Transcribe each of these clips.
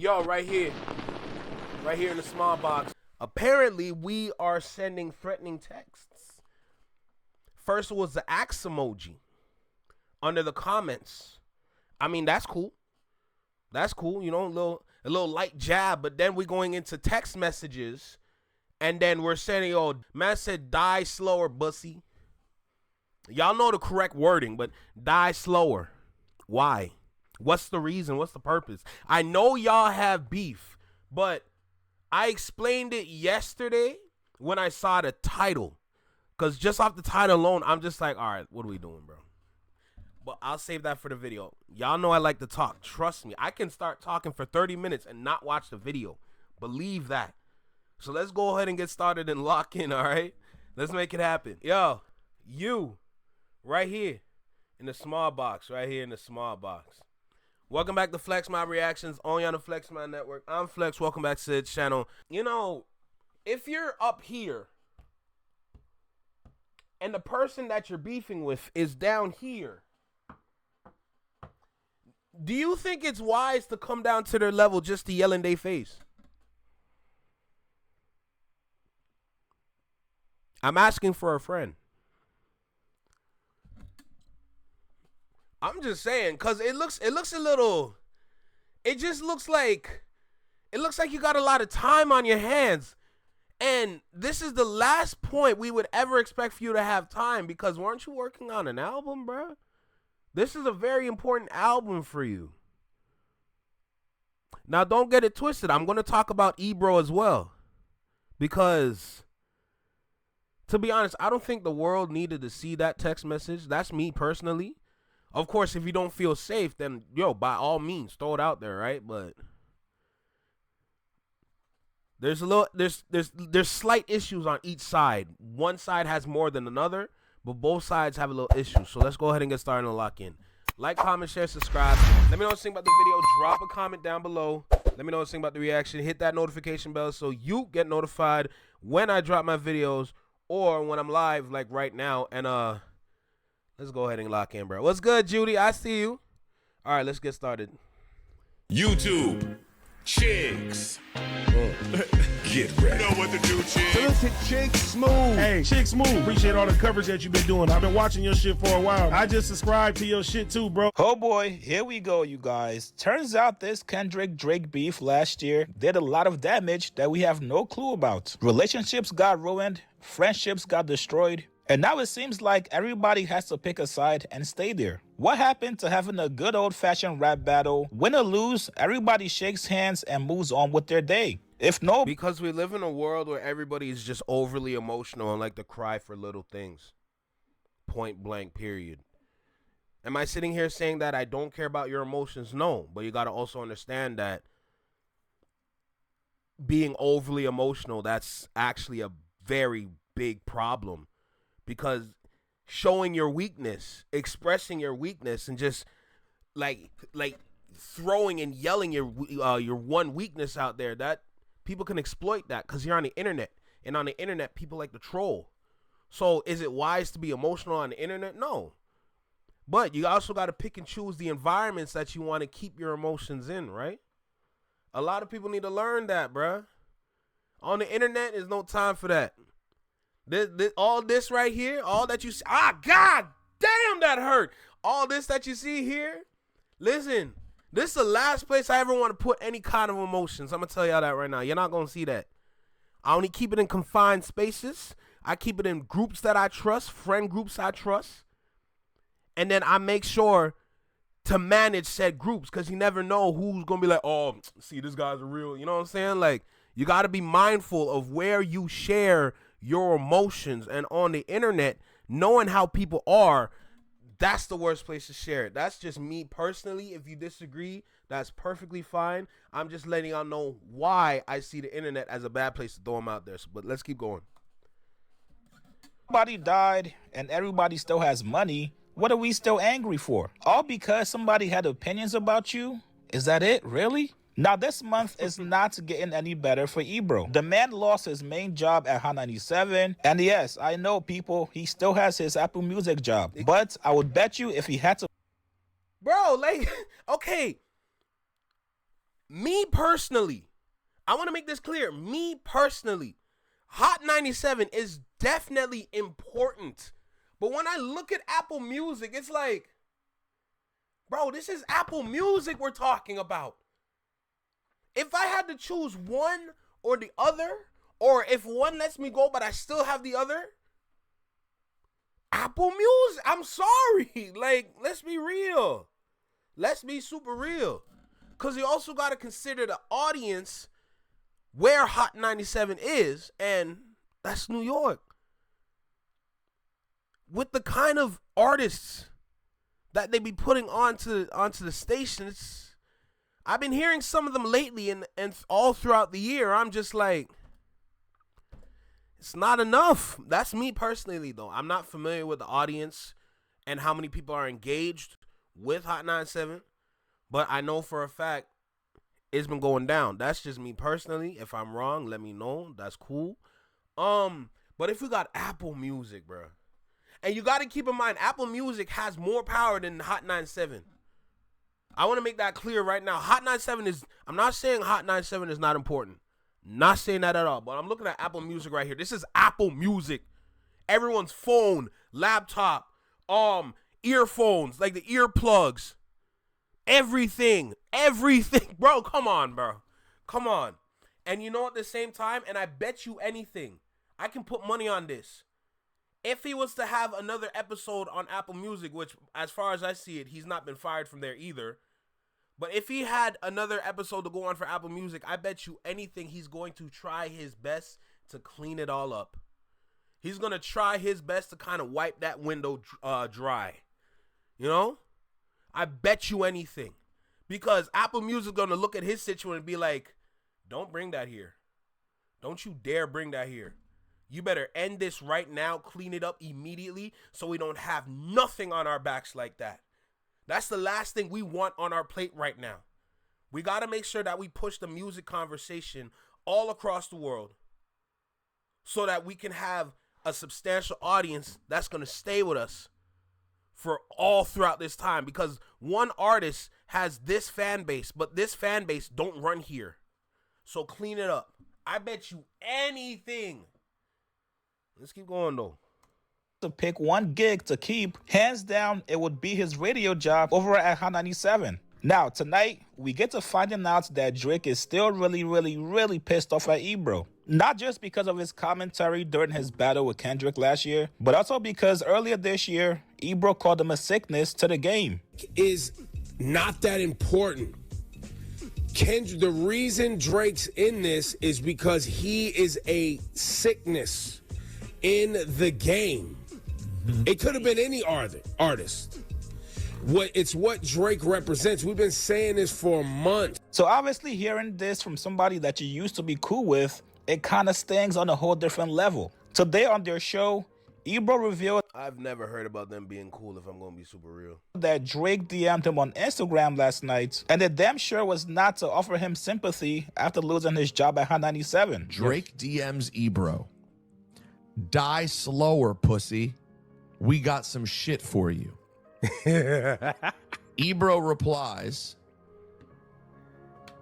Yo, right here in the small box. Apparently, we are sending threatening texts. First was the axe emoji under the comments. I mean, that's cool. That's cool, you know, a little light jab. But then we're going into text messages, and then we're saying, "Yo, man said die slower, bussy." Y'all know the correct wording, but die slower. Why? What's the reason? What's the purpose? I know y'all have beef, but I explained it yesterday when I saw the title. Because just off the title alone, I'm just like, all right, what are we doing, bro? But I'll save that for the video. Y'all know I like to talk. Trust me. I can start talking for 30 minutes and not watch the video. Believe that. So let's go ahead and get started and lock in, all right? Let's make it happen. Yo, you, right here in the small box, right here in the small box. Welcome back to Flex My Reactions, only on the Flex My Network. I'm Flex. Welcome back to the channel. You know, if you're up here and the person that you're beefing with is down here, do you think it's wise to come down to their level just to yell in their face? I'm asking for a friend. I'm just saying, cause it looks a little, it looks like you got a lot of time on your hands. And this is the last point we would ever expect for you to have time, because weren't you working on an album, bro? This is a very important album for you. Now, don't get it twisted. I'm going to talk about Ebro as well, because to be honest, I don't think the world needed to see that text message. That's me personally. Of course, if you don't feel safe, then, yo, by all means, throw it out there, right? But there's slight issues on each side. One side has more than another, but both sides have a little issue. So let's go ahead and get started and lock in. Like, comment, share, subscribe. Let me know what you think about the video. Drop a comment down below. Let me know what you think about the reaction. Hit that notification bell so you get notified when I drop my videos or when I'm live, like right now. And let's go ahead and lock in, bro. What's good, Judy? I see you. All right, let's get started. YouTube chicks. Get ready. You know what to do, chicks. Look at Chick Smooth. Hey, Chick Smooth, appreciate all the coverage that you've been doing. I've been watching your shit for a while. I just subscribed to your shit too, bro. Oh boy, here we go, you guys. Turns out this Kendrick-Drake beef last year did a lot of damage that we have no clue about. Relationships got ruined, friendships got destroyed, and now it seems like everybody has to pick a side and stay there. What happened to having a good old-fashioned rap battle? Win or lose, everybody shakes hands and moves on with their day. If no, because we live in a world where everybody is just overly emotional and like to cry for little things. Point blank, period. Am I sitting here saying that I don't care about your emotions? No, but you got to also understand that being overly emotional, that's actually a very big problem, because showing your weakness, expressing your weakness, and just like throwing and yelling your one weakness out there, that people can exploit that because you're on the internet, and on the internet people like to troll. So is it wise to be emotional on the internet? No. But you also got to pick and choose the environments that you want to keep your emotions in, right? A lot of people need to learn that, bruh. On the internet, there's no time for that. All this right here, all that you see, god damn, that hurt. All this that you see here, listen, this is the last place I ever want to put any kind of emotions. I'm going to tell y'all that right now. You're not going to see that. I only keep it in confined spaces. I keep it in groups that I trust, friend groups I trust. And then I make sure to manage said groups, because you never know who's going to be like, oh, see, this guy's a real, you know what I'm saying? Like, you got to be mindful of where you share your emotions. And on the internet, knowing how people are, that's the worst place to share it. That's just me personally. If you disagree, that's perfectly fine. I'm just letting y'all know why I see the internet as a bad place to throw them out there. But let's keep going. everybody died and everybody still has money. What are we still angry for? All because somebody had opinions about you? Is that it? Really? Now, this month is not getting any better for Ebro. The man lost his main job at Hot 97. And yes, I know, people, he still has his applemusic job. But I would bet you if he had to... Bro, like, okay. me personally, I want to make this clear. Me personally, Hot 97 is definitely important. But when I look at Apple Music, it's like, bro, this is Apple Music we're talking about. If I had to choose one or the other, or if one lets me go but I still have the other, Apple Music, I'm sorry. Like, let's be real. Let's be super real. Because you also got to consider the audience where Hot 97 is, and that's New York. With the kind of artists that they be putting onto the stations, I've been hearing some of them lately, and all throughout the year, I'm just like, it's not enough. That's me personally, though. I'm not familiar with the audience and how many people are engaged with Hot 97, but I know for a fact it's been going down. That's just me personally. If I'm wrong, let me know. That's cool. But if we got Apple Music, bro, and you got to keep in mind, Apple Music has more power than Hot 97. I want to make that clear right now. Hot 97 is, I'm not saying Hot 97 is not important. Not saying that at all, but I'm looking at Apple Music right here. This is Apple Music. Everyone's phone, laptop, earphones, like the earplugs, everything, bro. Come on, bro. Come on. And you know, at the same time, and I bet you anything, I can put money on this. If he was to have another episode on Apple Music, which as far as I see it, he's not been fired from there either. But if he had another episode to go on for Apple Music, I bet you anything he's going to try his best to clean it all up. He's going to try his best to kind of wipe that window dry. You know? I bet you anything. Because Apple Music going to look at his situation and be like, don't bring that here. Don't you dare bring that here. You better end this right now, clean it up immediately so we don't have nothing on our backs like that. That's the last thing we want on our plate right now. We got to make sure that we push the music conversation all across the world so that we can have a substantial audience that's going to stay with us for all throughout this time, because one artist has this fan base, but this fan base don't run here. So clean it up. I bet you anything. Let's keep going, though. To pick one gig to keep, hands down, it would be his radio job over at Hot 97. Now, tonight, we get to finding out that Drake is still really pissed off at Ebro. Not just because of his commentary during his battle with Kendrick last year, but also because earlier this year, Ebro called him a sickness to the game. Is not that important. The reason Drake's in this is because he is a sickness in the game. It could have been any artist. It's what Drake represents. We've been saying this for months. So obviously hearing this from somebody that you used to be cool with, it kind of stings on a whole different level. Today on their show, Ebro revealed I've never heard about them being cool, if I'm going to be super real. that Drake DM'd him on Instagram last night, and it damn sure was not to offer him sympathy after losing his job at Hot 97. Drake DMs Ebro. Die slower, pussy. We got some shit for you. Ebro replies,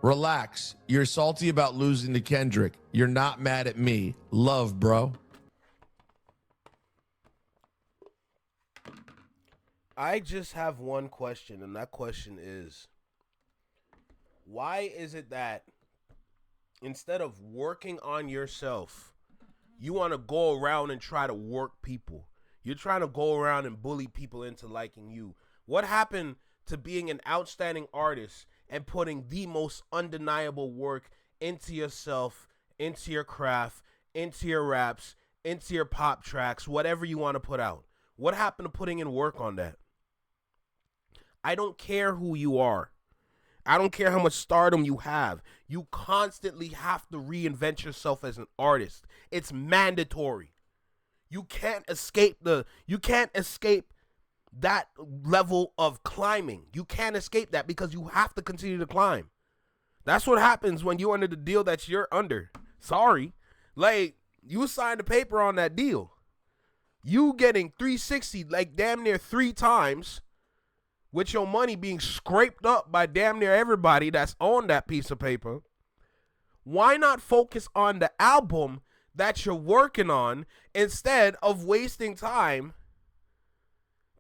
relax. You're salty about losing to Kendrick. You're not mad at me. Love, bro. I just have one question, and that question is, why is it that instead of working on yourself, you want to go around and try to work people? You're trying to go around and bully people into liking you. What happened to being an outstanding artist and putting the most undeniable work into yourself, into your craft, into your raps, into your pop tracks, whatever you want to put out? What happened to putting in work on that? I don't care who you are. I don't care how much stardom you have. You constantly have to reinvent yourself as an artist. It's mandatory. You can't escape that level of climbing. You can't escape that because you have to continue to climb. That's what happens when you're under the deal that you're under. Sorry. Like, you signed a paper on that deal. You getting 360 like damn near 3 times with your money being scraped up by damn near everybody that's on that piece of paper, why not focus on the album that you're working on instead of wasting time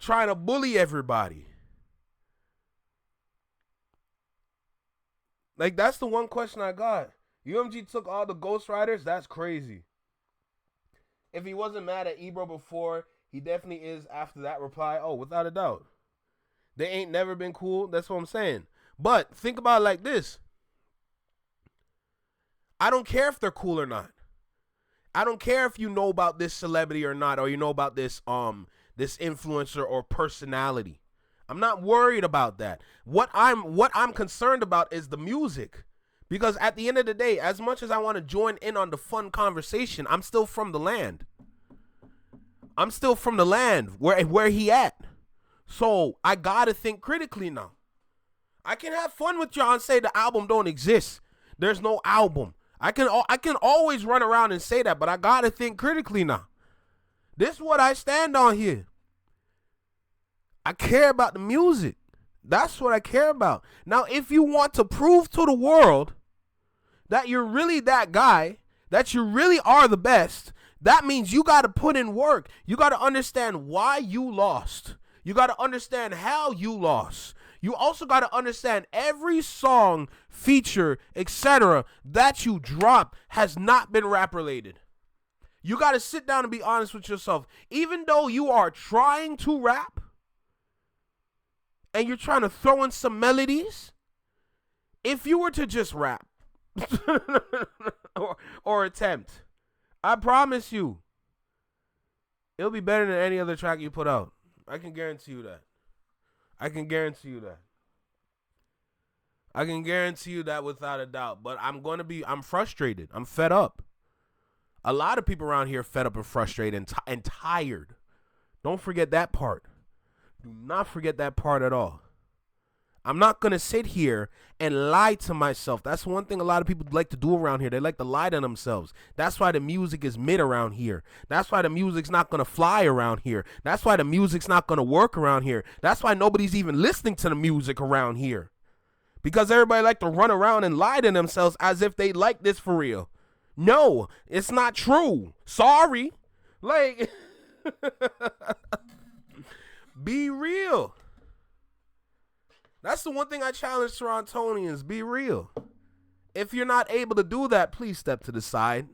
trying to bully everybody? Like, that's the one question I got. UMG took all the ghostwriters? That's crazy. If he wasn't mad at Ebro before, he definitely is after that reply. Oh, without a doubt. They ain't never been cool. That's what I'm saying. But think about it like this. I don't care if they're cool or not. I don't care if you know about this celebrity or not, or you know about this this influencer or personality. I'm not worried about that. What I'm concerned about is the music. Because at the end of the day, as much as I want to join in on the fun conversation, I'm still from the land. I'm still from the land where he at. So I gotta think critically now. I can have fun with y'all and say the album don't exist. There's no album. I can always run around and say that, but I gotta think critically now. This is what I stand on here. I care about the music. That's what I care about. Now, if you want to prove to the world that you're really that guy, that you really are the best, that means you got to put in work. You got to understand why you lost. You got to understand how you lost. You also got to understand every song, feature, etc. that you drop has not been rap related. You got to sit down and be honest with yourself. Even though you are trying to rap and you're trying to throw in some melodies, if you were to just rap or attempt, I promise you, it'll be better than any other track you put out. I can guarantee you that. I can guarantee you that. I can guarantee you that without a doubt. But I'm frustrated. I'm fed up. A lot of people around here are fed up and frustrated and tired. Don't forget that part. Do not forget that part at all. I'm not going to sit here and lie to myself. That's one thing a lot of people like to do around here. They like to lie to themselves. That's why the music is mid around here. That's why the music's not going to fly around here. That's why the music's not going to work around here. That's why nobody's even listening to the music around here. Because everybody like to run around and lie to themselves as if they like this for real. No, it's not true. Sorry. Like, be real. That's the one thing I challenge Torontonians. Be real. If you're not able to do that, please step to the side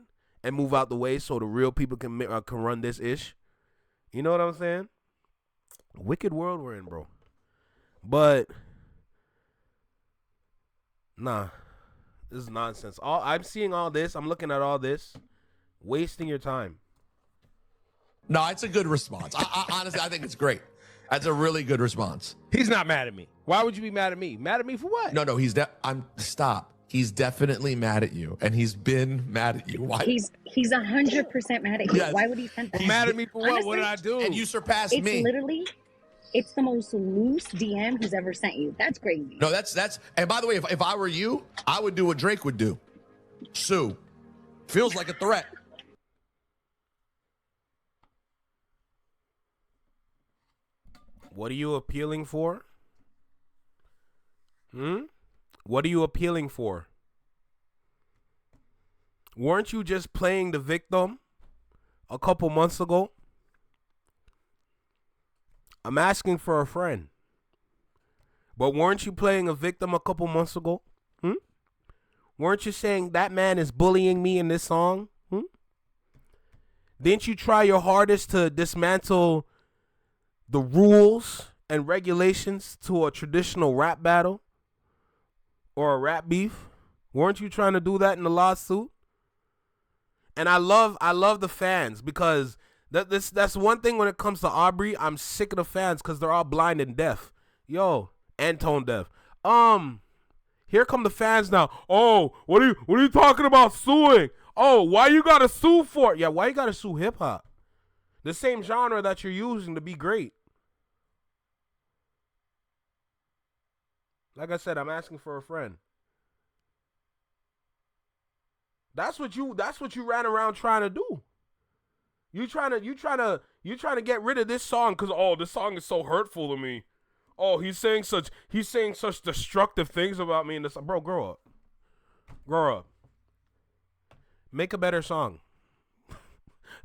and move out the way so the real people can run this ish. You know what I'm saying? Wicked world we're in, bro. But nah, this is nonsense. I'm seeing all this. I'm looking at all this. Wasting your time. No, it's a good response. I honestly, I think it's great. That's a really good response. He's not mad at me. Why would you be mad at me? Mad at me for what? No, stop. He's definitely mad at you, and he's been mad at you. Why? He's 100% mad at you. Yes. Why would he send that? Mad at me for what? Honestly, What did I do? And you surpassed me. It's the most loose DM he's ever sent you. That's crazy. No, that's. And by the way, if I were you, I would do what Drake would do. Sue. Feels like a threat. What are you appealing for? What are you appealing for? Weren't you just playing the victim a couple months ago? I'm asking for a friend. But weren't you playing a victim a couple months ago? Weren't you saying that man is bullying me in this song? Didn't you try your hardest to dismantle the rules and regulations to a traditional rap battle or a rap beef? Weren't you trying to do that in the lawsuit? And I love the fans because that's one thing when it comes to Aubrey. I'm sick of the fans because they're all blind and deaf. And tone deaf. Here come the fans now. Oh, what are you talking about suing? Oh, why you gotta sue for it? Yeah, why you gotta sue hip hop? The same genre that you're using to be great. Like I said, I'm asking for a friend. That's what you ran around trying to do. You trying to get rid of this song because this song is so hurtful to me. Oh, he's saying such destructive things about me. And this, bro, grow up. Grow up. Make a better song.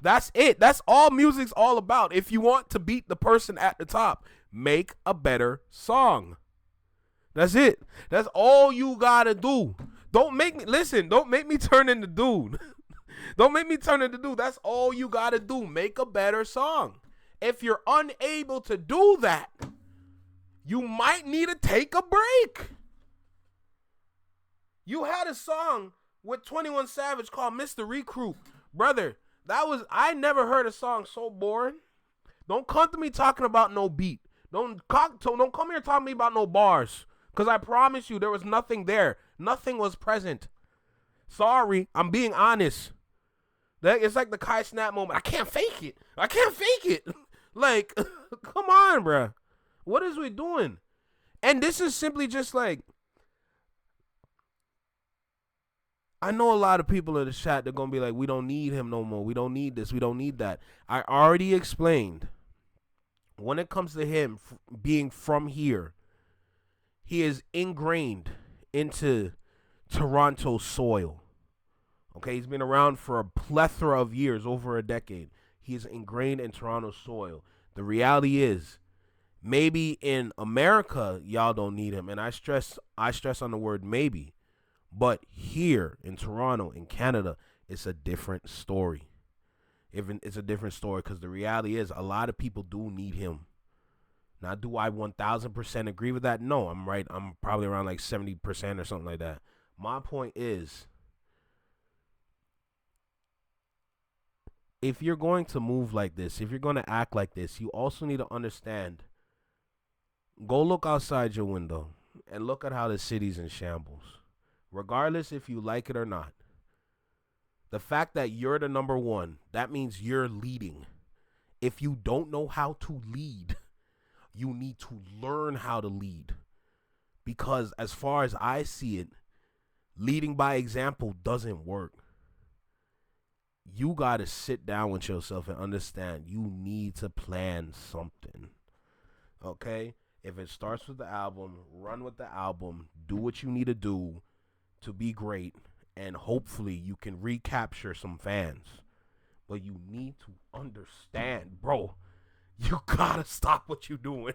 That's it. That's all music's all about. If you want to beat the person at the top, make a better song. That's it. That's all you gotta do. Don't make me turn into dude. Don't make me turn into dude. That's all you gotta do. Make a better song. If you're unable to do that, you might need to take a break. You had a song with 21 Savage called Mr. Recruit. Brother, I never heard a song so boring. Don't come to me talking about no beat. Don't come here talking to me about no bars. Because I promise you there was nothing there. Nothing was present. Sorry, I'm being honest. It's like the kaicenat moment. I can't fake it. Like, come on, bruh. What is we doing? And this is simply just like, I know a lot of people in the chat, they're going to be like, we don't need him no more. We don't need this. We don't need that. I already explained. When it comes to him being from here, he is ingrained into Toronto soil. Okay, he's been around for a plethora of years, over a decade. He is ingrained in Toronto soil. The reality is, maybe in America, y'all don't need him. And I stress on the word maybe. But here in Toronto, in Canada, it's a different story. It's a different story because the reality is a lot of people do need him. Now, do I 1,000% agree with that? No, I'm right. I'm probably around like 70% or something like that. My point is, if you're going to move like this, if you're going to act like this, you also need to understand, go look outside your window and look at how the city's in shambles. Regardless if you like it or not. The fact that you're the number one, that means you're leading. If you don't know how to lead, you need to learn how to lead. Because as far as I see it, leading by example doesn't work. You got to sit down with yourself and understand you need to plan something. Okay? If it starts with the album, run with the album, do what you need to do to be great, and hopefully you can recapture some fans. But you need to understand, bro, you gotta stop what you're doing.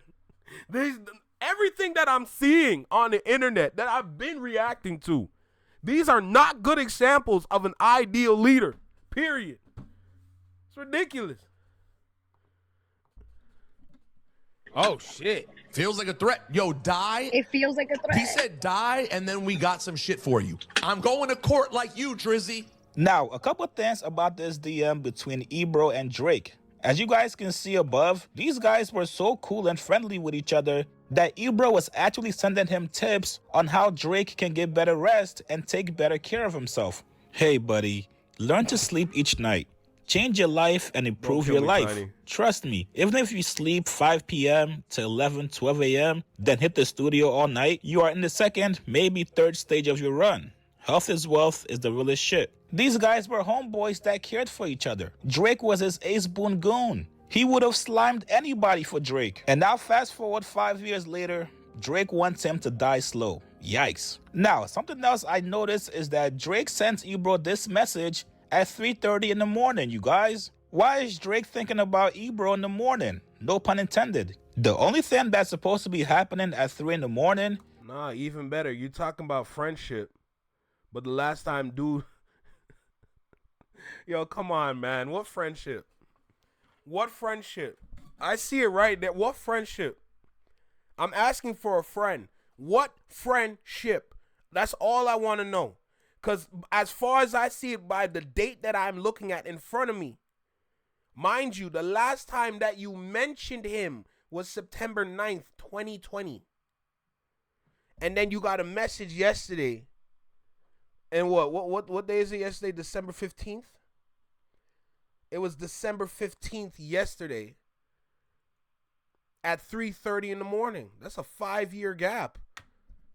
Everything that I'm seeing on the internet that I've been reacting to, these are not good examples of an ideal leader, period. It's ridiculous. Oh, shit. Feels like a threat. Yo, die. It feels like a threat. He said die, and then we got some shit for you. I'm going to court like you, Drizzy. Now, a couple things about this DM between Ebro and Drake. As you guys can see above, these guys were so cool and friendly with each other that Ebro was actually sending him tips on how Drake can get better rest and take better care of himself. Hey, buddy, learn to sleep each night. Change your life and improve your life. Tiny. Trust me, even if you sleep 5 p.m. to 11, 12 a.m., then hit the studio all night, you are in the second, maybe third stage of your run. Health is wealth is the realest shit. These guys were homeboys that cared for each other. Drake was his ace boon goon. He would have slimed anybody for Drake. And now fast forward 5 years later, Drake wants him to die slow. Yikes. Now, something else I noticed is that Drake sent Ebro this message at 3:30 in the morning, you guys. Why is Drake thinking about Ebro in the morning? No pun intended. The only thing that's supposed to be happening at 3 in the morning. Nah, even better. You talking about friendship. But the last time, dude. Yo, come on, man. What friendship? What friendship? I see it right there. What friendship? I'm asking for a friend. What friendship? That's all I want to know. Because as far as I see it by the date that I'm looking at in front of me, mind you, the last time that you mentioned him was September 9th, 2020. And then you got a message yesterday. And what day is it yesterday? December 15th? It was December 15th yesterday at 3:30 in the morning. That's a 5-year gap.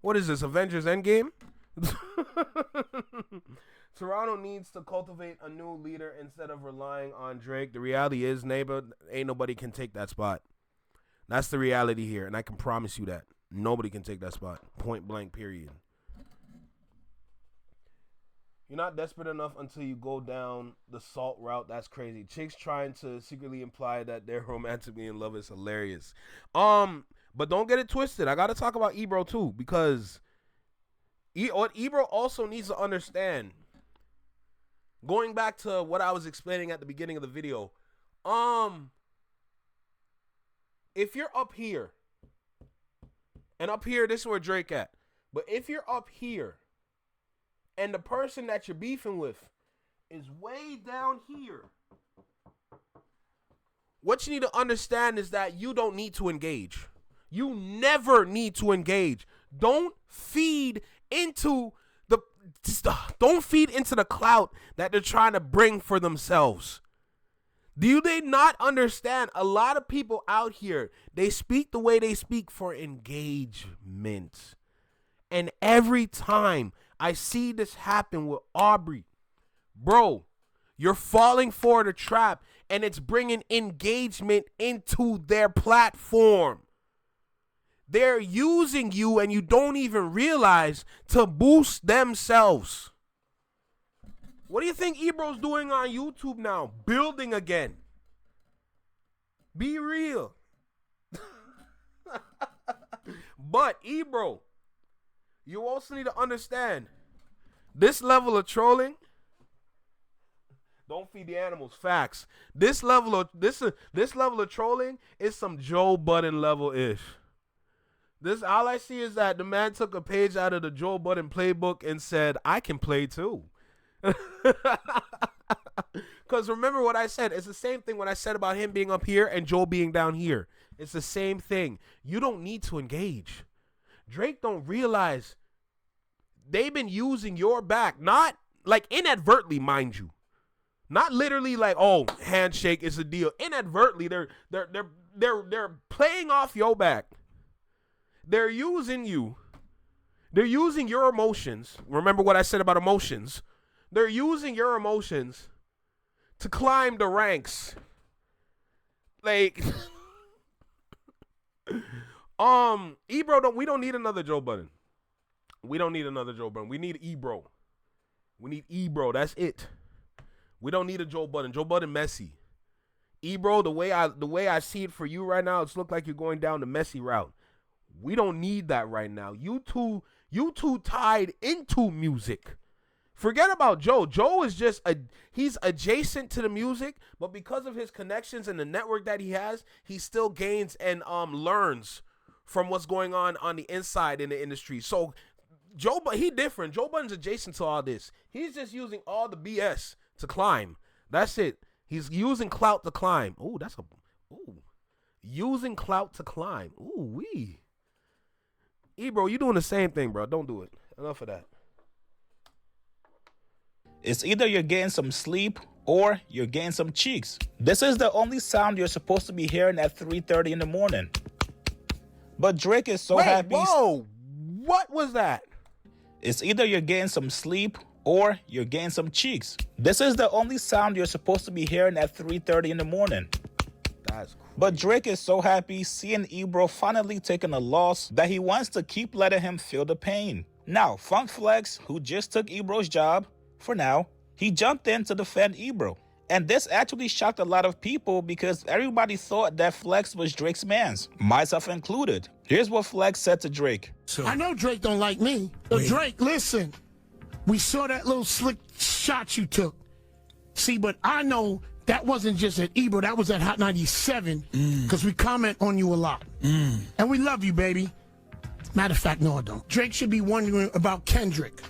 What is this, Avengers Endgame? Toronto needs to cultivate a new leader instead of relying on Drake. The reality is, neighbor, ain't nobody can take that spot. That's the reality here, and I can promise you that. Nobody can take that spot. Point blank, period. You're not desperate enough until you go down the salt route. That's crazy. Chicks trying to secretly imply that they're romantically in love is hilarious. But don't get it twisted. I got to talk about Ebro too, because what Ebro also needs to understand, going back to what I was explaining at the beginning of the video, if you're up here, and up here, this is where Drake at, but if you're up here, and the person that you're beefing with is way down here, what you need to understand is that you don't need to engage. You never need to engage. Don't feed into the clout that they're trying to bring for themselves. Do they not understand? A lot of people out here, they speak the way they speak for engagement. And every time I see this happen with Aubrey, bro, you're falling for the trap, and it's bringing engagement into their platform. They're using you, and you don't even realize, to boost themselves. What do you think Ebro's doing on YouTube now? Building again. Be real. But Ebro, you also need to understand, this level of trolling, don't feed the animals. Facts. This level of trolling is some Joe Budden level ish. This, all I see is that the man took a page out of the Joe Budden playbook and said, "I can play too." Because remember what I said. It's the same thing when I said about him being up here and Joe being down here. It's the same thing. You don't need to engage. Drake don't realize they've been using your back, not like inadvertently, mind you. Not literally like, oh, handshake is a deal. Inadvertently, they're playing off your back. They're using you. They're using your emotions. Remember what I said about emotions. They're using your emotions to climb the ranks. Like, Ebro, we don't need another Joe Budden. We don't need another Joe Budden. We need Ebro. We need Ebro. That's it. We don't need a Joe Budden. Joe Budden messy. Ebro, the way I see it for you right now, it's look like you're going down the messy route. We don't need that right now. You two tied into music. Forget about Joe. Joe is just he's adjacent to the music, but because of his connections and the network that he has, he still gains and learns from what's going on the inside in the industry. So he different. Joe Budden's adjacent to all this. He's just using all the BS to climb. That's it. He's using clout to climb. Using clout to climb. Ebro, you doing the same thing, bro. Don't do it. Enough of that. It's either you're getting some sleep or you're getting some cheeks. This is the only sound you're supposed to be hearing at 3:30 in the morning. But Drake is so happy. Whoa, what was that? It's either you're getting some sleep or you're getting some cheeks. This is the only sound you're supposed to be hearing at 3:30 in the morning. That's crazy. But Drake is so happy seeing Ebro finally taking a loss that he wants to keep letting him feel the pain. Now, Funk Flex, who just took Ebro's job, for now, he jumped in to defend Ebro. And this actually shocked a lot of people because everybody thought that Flex was Drake's mans, myself included. Here's what Flex said to Drake. I know Drake don't like me, but Drake, listen, we saw that little slick shot you took. See, but I know that wasn't just at Ebro, that was at Hot 97, because we comment on you a lot. And we love you, baby. Matter of fact, no, I don't. Drake should be wondering about Kendrick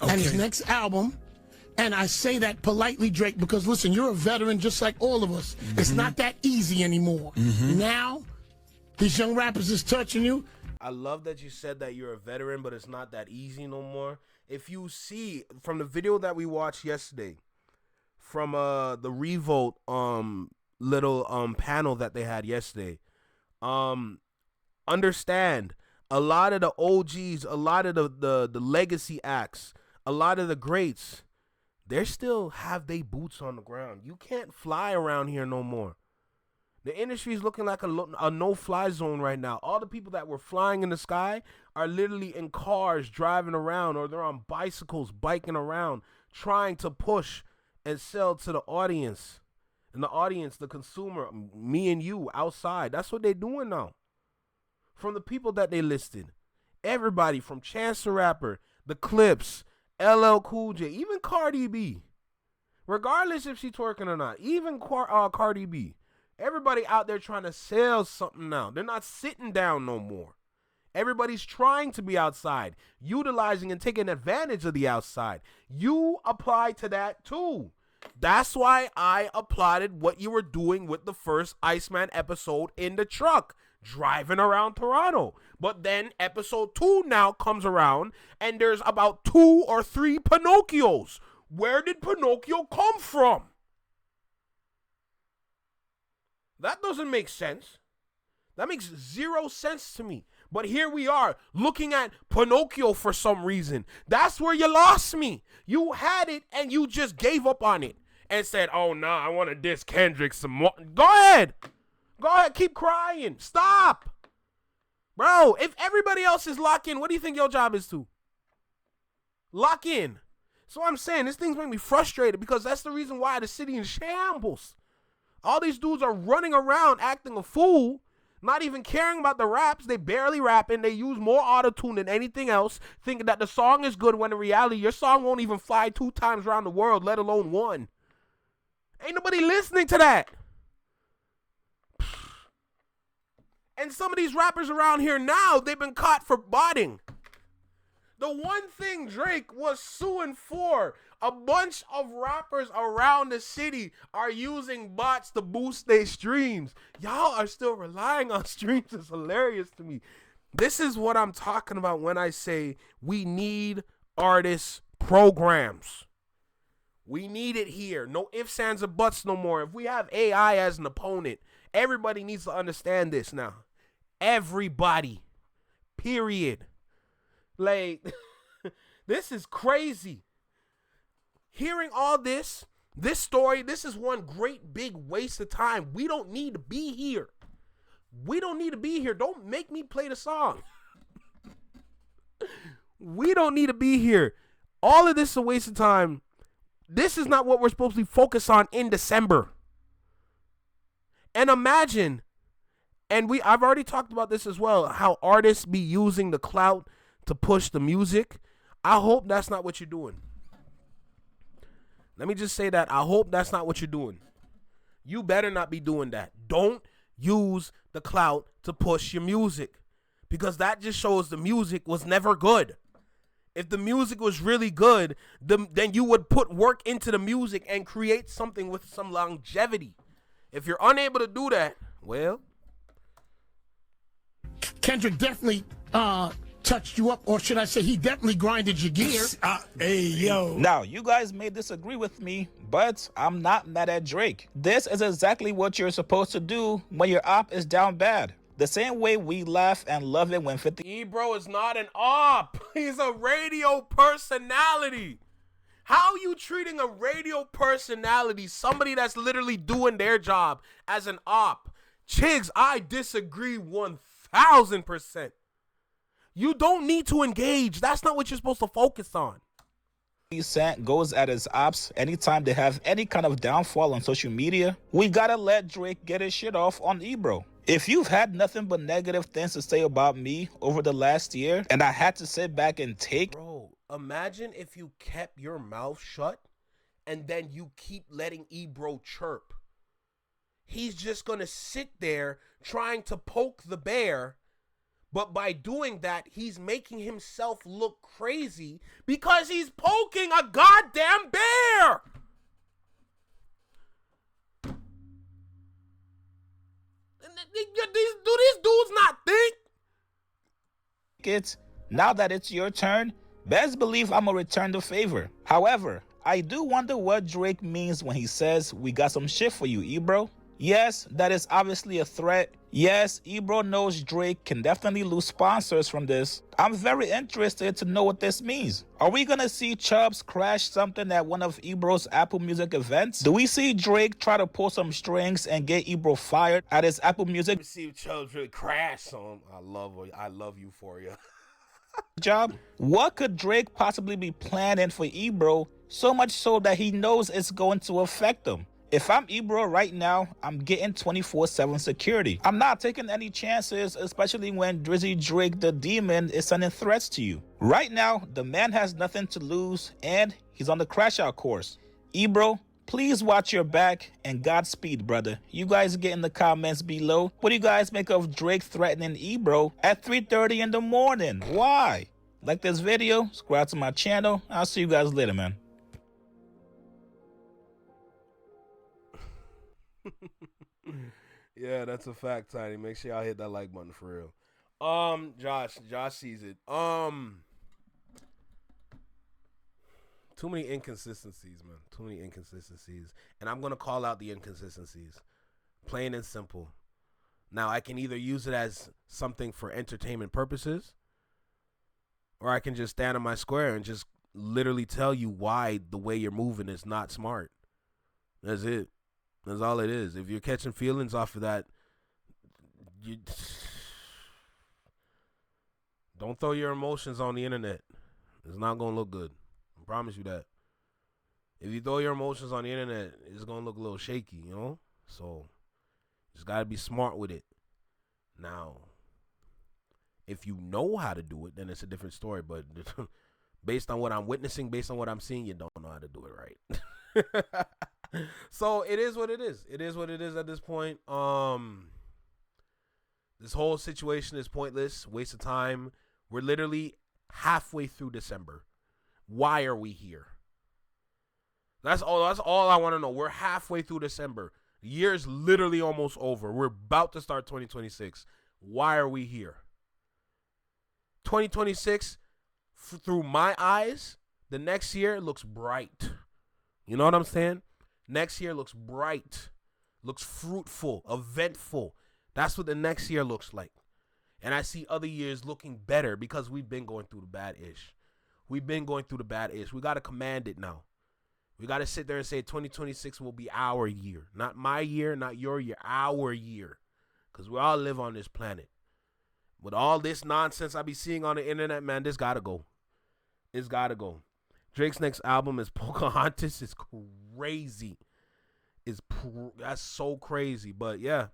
and his next album. And I say that politely, Drake, because listen, you're a veteran just like all of us. It's not that easy anymore. Now, these young rappers is touching you. I love that you said that you're a veteran, but it's not that easy no more. If you see from the video that we watched yesterday, from the Revolt little panel that they had yesterday, understand a lot of the OGs, a lot of the legacy acts, a lot of the greats, they still have their boots on the ground. You can't fly around here no more. The industry is looking like a no-fly zone right now. All the people that were flying in the sky are literally in cars driving around, or they're on bicycles biking around trying to push and sell to the audience. And the audience, the consumer, me and you outside. That's what they're doing now. From the people that they listed. Everybody from Chance the Rapper, the Clips, LL Cool J, even Cardi B. Regardless if she's twerking or not. Even Cardi B. Everybody out there trying to sell something now. They're not sitting down no more. Everybody's trying to be outside, utilizing and taking advantage of the outside. You apply to that too. That's why I applauded what you were doing with the first Iceman episode in the truck, driving around Toronto. But then episode 2 now comes around, and there's about 2 or 3 Pinocchios. Where did Pinocchio come from? That doesn't make sense. That makes 0 sense to me. But here we are looking at Pinocchio for some reason. That's where you lost me. You had it and you just gave up on it and said, oh, nah, I want to diss Kendrick some more. Go ahead. Go ahead. Keep crying. Stop. Bro, if everybody else is locked in, what do you think your job is to? Lock in. So I'm saying this thing's making me frustrated because that's the reason why the city in shambles. All these dudes are running around acting a fool, not even caring about the raps. They barely rapping. They use more auto-tune than anything else, thinking that the song is good when in reality your song won't even fly 2 times around the world, let alone 1. Ain't nobody listening to that. And some of these rappers around here now, they've been caught for botting. The one thing Drake was suing for, a bunch of rappers around the city are using bots to boost their streams. Y'all are still relying on streams. It's hilarious to me. This is what I'm talking about when I say we need artist programs. We need it here. No ifs, ands, or buts no more. If we have AI as an opponent, everybody needs to understand this now. Everybody. Period. Like, this is crazy. Hearing all this story, this is one great big waste of time. We don't need to be here. We don't need to be here. Don't make me play the song. We don't need to be here. All of this is a waste of time. This is not what we're supposed to be focused on in December. And imagine, and I've already talked about this as well, how artists be using the clout to push the music. I hope that's not what you're doing. Let me just say that. I hope that's not what you're doing. You better not be doing that. Don't use the clout to push your music, because that just shows the music was never good. If the music was really good, then you would put work into the music and create something with some longevity. If you're unable to do that, well, Kendrick definitely touched you up, or should I say he definitely grinded your gear. Hey, yo. Now, you guys may disagree with me, but I'm not mad at Drake. This is exactly what you're supposed to do when your op is down bad. The same way we laugh and love it when 50... Ebro is not an op. He's a radio personality. How you treating a radio personality, somebody that's literally doing their job, as an op? Chigs, I disagree 1000%. You don't need to engage. That's not what you're supposed to focus on. Cent goes at his ops anytime they have any kind of downfall on social media. We gotta let Drake get his shit off on Ebro. If you've had nothing but negative things to say about me over the last year, and I had to sit back and take... Bro, imagine if you kept your mouth shut and then you keep letting Ebro chirp. He's just gonna sit there trying to poke the bear. But by doing that, he's making himself look crazy because he's poking a goddamn bear. Do these dudes not think? It's now that it's your turn, best believe I'm gonna return the favor. However, I do wonder what Drake means when he says we got some shit for you, Ebro. Yes, that is obviously a threat. Yes, Ebro knows Drake can definitely lose sponsors from this. I'm very interested to know what this means. Are we gonna see Chubbs crash something at one of Ebro's Apple Music events? Do we see Drake try to pull some strings and get Ebro fired at his Apple Music See Chubbs really crash on. I love Euphoria. job? What could Drake possibly be planning for Ebro, so much so that he knows it's going to affect him? If I'm Ebro right now, I'm getting 24/7 security. I'm not taking any chances, especially when Drizzy Drake the Demon is sending threats to you. Right now, the man has nothing to lose, and he's on the crash out course. Ebro, please watch your back, and Godspeed, brother. You guys get in the comments below. What do you guys make of Drake threatening Ebro at 3:30 in the morning? Why? Like this video, subscribe to my channel. I'll see you guys later, man. Yeah, that's a fact, Tiny. Make sure y'all hit that like button for real. Josh sees it. Too many inconsistencies, man. Too many inconsistencies. And I'm gonna call out the inconsistencies. Plain and simple. Now I can either use it as something for entertainment purposes, or I can just stand on my square and just literally tell you why the way you're moving is not smart. That's it. That's all it is. If you're catching feelings off of that, you don't throw your emotions on the internet. It's not going to look good. I promise you that. If you throw your emotions on the internet, it's going to look a little shaky, you know? So, you just got to be smart with it. Now, if you know how to do it, then it's a different story. But based on what I'm witnessing, based on what I'm seeing, you don't know how to do it right. So it is what it is. It is what it is at this point. This whole situation is pointless, waste of time. We're literally halfway through December. Why are we here? That's all I want to know. We're halfway through December. The year is literally almost over. We're about to start 2026. Why are we here? 2026, through my eyes, the next year looks bright. You know what I'm saying? Next year looks bright, looks fruitful, eventful. That's what the next year looks like. And I see other years looking better because we've been going through the bad ish. We've been going through the bad ish. We got to command it now. We got to sit there and say 2026 will be our year. Not my year, not your year, our year. Because we all live on this planet. With all this nonsense I be seeing on the internet, man, this got to go. It's got to go. Drake's next album is Pocahontas. It's crazy. That's so crazy. But yeah.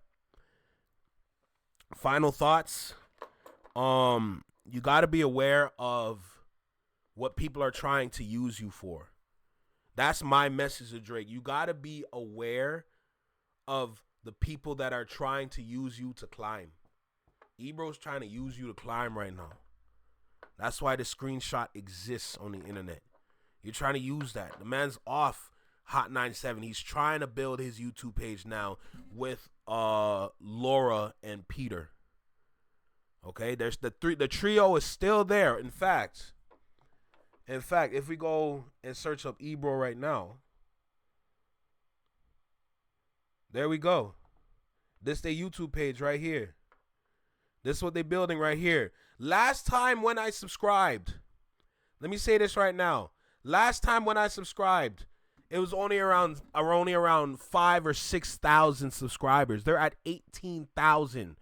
Final thoughts. You got to be aware of what people are trying to use you for. That's my message to Drake. You got to be aware of the people that are trying to use you to climb. Ebro's trying to use you to climb right now. That's why the screenshot exists on the internet. You're trying to use that. The man's off Hot 97. He's trying to build his YouTube page now with Laura and Peter. Okay, there's the trio is still there. In fact, if we go and search up Ebro right now, there we go. This their YouTube page right here. This is what they're building right here. Last time when I subscribed, let me say this right now. Last time when I subscribed, it was only around 5,000 or 6,000 subscribers. They're at 18,000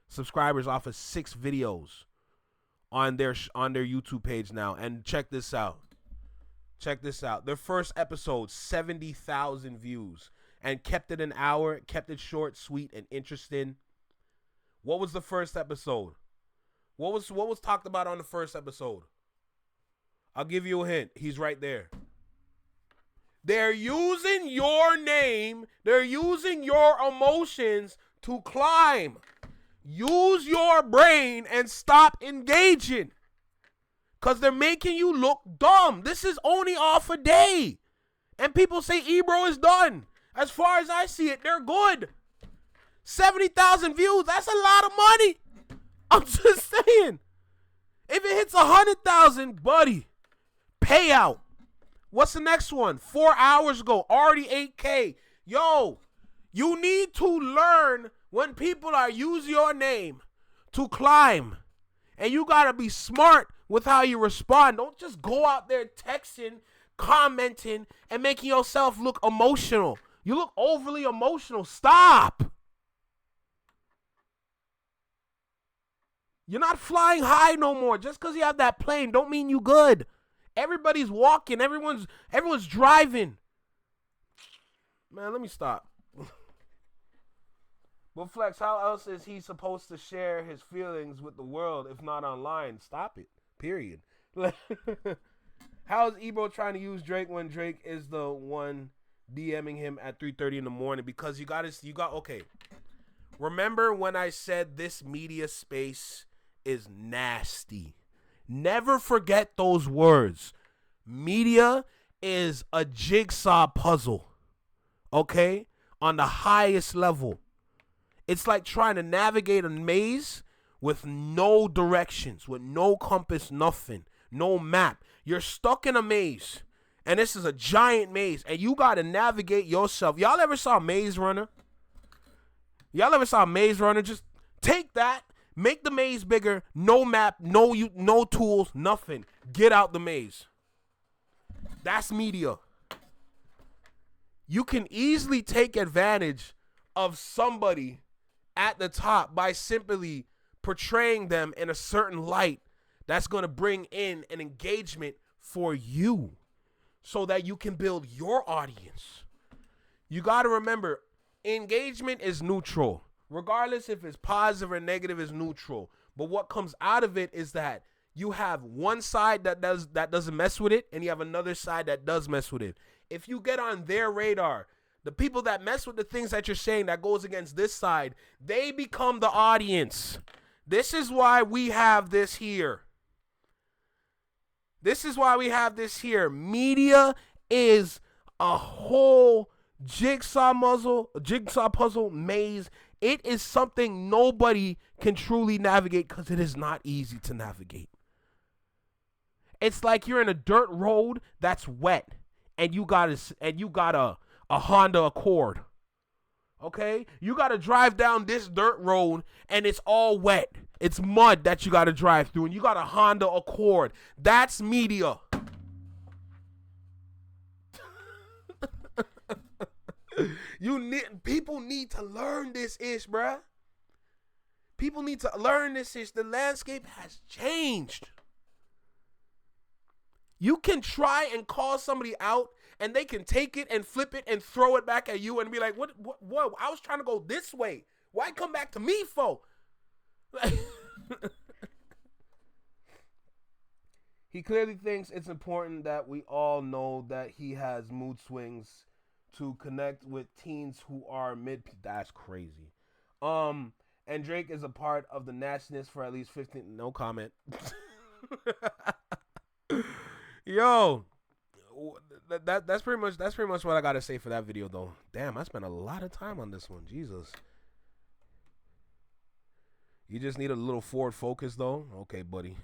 subscribers off of 6 videos on their YouTube page now. And check this out. Check this out. Their first episode, 70,000 views, and kept it an hour, kept it short, sweet, and interesting. What was the first episode? What was talked about on the first episode? I'll give you a hint. He's right there. They're using your name. They're using your emotions to climb. Use your brain and stop engaging. Because they're making you look dumb. This is only off a day. And people say Ebro is done. As far as I see it, they're good. 70,000 views, that's a lot of money. I'm just saying. If it hits 100,000, buddy, payout. What's the next one? 4 hours ago, already 8K. Yo, You need to learn when people are use your name to climb. And you got to be smart with how you respond. Don't just go out there texting, commenting, and making yourself look emotional. You look overly emotional. Stop. You're not flying high no more. Just because you have that plane don't mean you good. Everybody's walking. Everyone's driving. Man, let me stop. But Flex, how else is he supposed to share his feelings with the world if not online? Stop it. Period. How is Ebro trying to use Drake when Drake is the one DMing him at 3:30 in the morning? Because okay. Remember when I said this media space is nasty? Never forget those words. Media is a jigsaw puzzle. Okay? On the highest level. It's like trying to navigate a maze with no directions, with no compass, nothing, no map. You're stuck in a maze, and this is a giant maze, and you got to navigate yourself. Y'all ever saw Maze Runner? Just take that, make the maze bigger, no map, no tools, nothing. Get out the maze. That's media. You can easily take advantage of somebody at the top by simply portraying them in a certain light that's going to bring in an engagement for you so that you can build your audience. You got to remember, engagement is neutral. Regardless if it's positive or negative, it's neutral. But what comes out of it is that you have one side that doesn't mess with it, and you have another side that does mess with it. If you get on their radar, the people that mess with the things that you're saying that goes against this side, they become the audience. This is why we have this here. Media is a whole jigsaw puzzle maze. It is something nobody can truly navigate because it is not easy to navigate. It's like you're in a dirt road that's wet, and you got a Honda Accord. Okay? You got to drive down this dirt road and it's all wet. It's mud that you got to drive through, and you got a Honda Accord. That's media. People need to learn this ish, bruh. People need to learn this ish. The landscape has changed. You can try and call somebody out, and they can take it and flip it and throw it back at you and be like, what, I was trying to go this way. Why come back to me for? He clearly thinks it's important that we all know that he has mood swings to connect with teens who are mid. That's crazy. And Drake is a part of the nastiness for at least 15. No comment. Yo. That's pretty much what I gotta say for that video, though. Damn, I spent a lot of time on this one. Jesus. You just need a little forward focus, though. Okay, buddy.